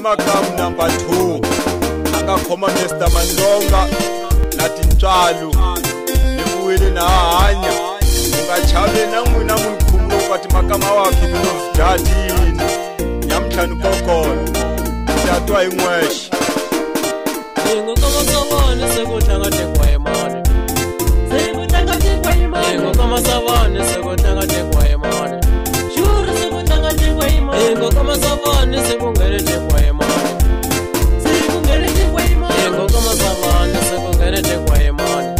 makamu number 2 akakhoma Mr. Mandonga na tintswalo nibuwile na hanya ungachave na n'wina munkhumulo kwati makama wakhe binovdadini yamtlhanu kokolo tatwa in'wexe Ingo kama savane sekutanga tekwa imani sekutanga tekwa imani Ingo kama savane sekutanga tekwa imani shuru sekutanga tekwa imani Ingo kama savane sekungere tekwa imani sekungere tekwa imani Ingo kama savane sekungere tekwa imani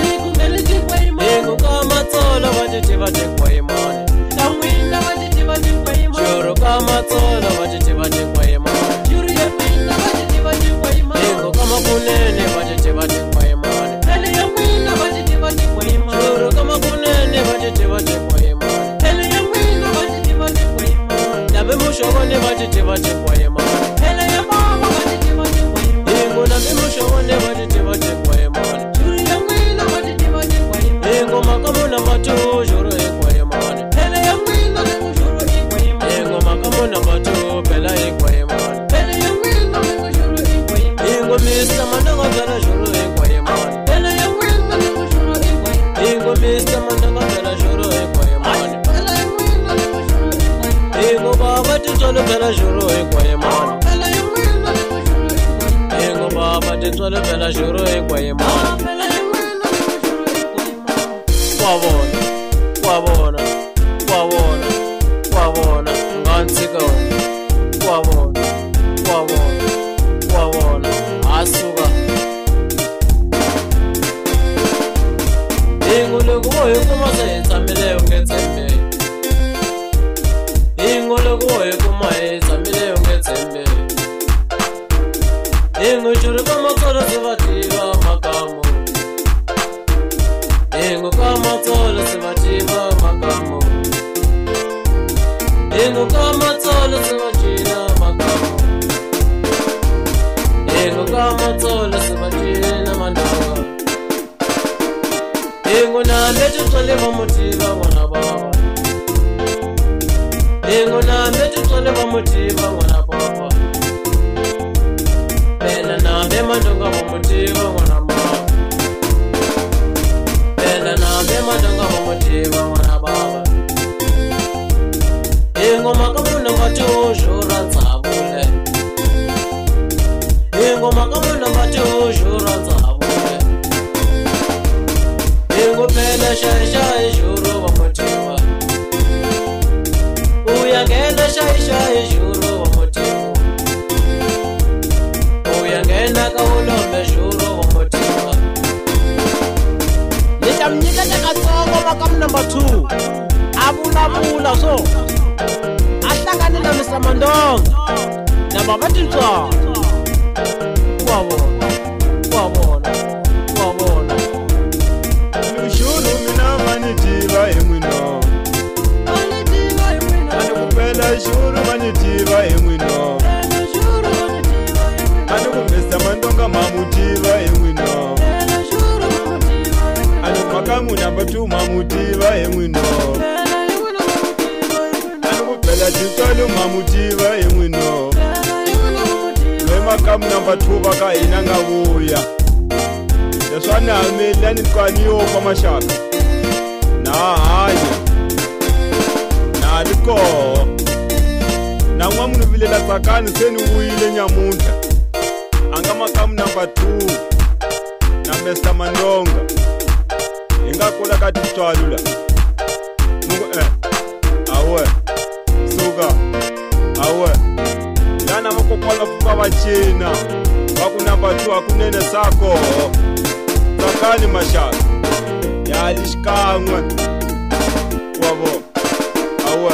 sekungere tekwa imani Ingo kama tsola vachitiva tekwa imani kamwina vachitiva tekwa imani Shuru kama tsola vachitiva tekwa imani shuru ya mwina vachitiva tekwa imani Ingo kama kunene vachitiva tekwa imani hele ya mwina vachitiva tekwa imani Shuru kama kunene vachitiva tekwa imani hele ya mwina vachitiva tekwa imani Nabe mushogone vachitiva tekwa imani hele ya mama vachitiva tekwa imani Ingo nabe mushogone vachitiva tekwa imani shuru ya mwina vachitiva tekwa imani Ingo makamu number 2 shuru ekwa imani hele ya mwina shuru tekwa imani Ingo makamu number 2 pela ekwa imani hele ya mwina shuru tekwa imani Ingo Mr. Mandonga pela shuru ekwa imani hele ya mwina shuru tekwa imani Ingo Mr. Mandonga pela shuru ekwa imani hele ya mwina shuru tekwa imani Ingo baba titsolo pela shuru ekwa imani hele ya mwina shuru tekwa imani Ingo baba titsolo pela shuru ekwa imani hele ya mwina shuru tekwa imani Kwabona kwabona kwabona kwabona ngansika kwabona kwabona kwabona asuka Ingo lokuwe kuma sentsamile ungetsembe Ingo lokuwe kuma sentsamile ungetsembe Ingo churu kama tsolo sivativa makamu Ingo kama tsolo sivativa makamu Ingo kama tsolo sivativa makamu Ingo kama tsolo sivativa mandonga Ingo nambe tutsole vamutiva n'wana baba Ingo nambe tutsole vamutiva n'wana baba Pela nambe mandonga vamutiva n'wana baba Pela nambe mandonga vamutiva n'wana baba Ingo makamu number 2 shura ntsavule Ingo makamu number 2 shura ntsavule Ingo pela shai shuru vamutiva Uyangena shai shuru vamutiva Uyangena kaulombe shuru vamutiva Nitamnyika takatsongo makamu number 2 avulavula so ahlangane na Mr. Mandonga na baba tintswalo Kwabona kwabona kwabona ushuru mina manitiva emwino manitiva imwina ani kupela shuru manitiva emwino hele shuru manitiva imwina ani kuMr. Mandonga mamutiva emwino hele shuru manitiva imwina ani makamu number 2 mamutiva emwino hele imwina manitiva imwina ani kupela tintswalo mamutiva emwino hele imwina manitiva loyi makamu number 2 vakahina nga vuya leswi a ni hameli a ni twani yo fa maxaka na hanya na ri koho na n'wamunu vilela tsakani se ni vuyile nyamuntlha a nga makamu number 2 na Mr. Mandonga hi nga kula ka tintswalo la mungu awe suka awe lana vakokwala pfuka va cina va ku number 2 hakunene sako tsakani maxaka yali xikan'we wa vo awe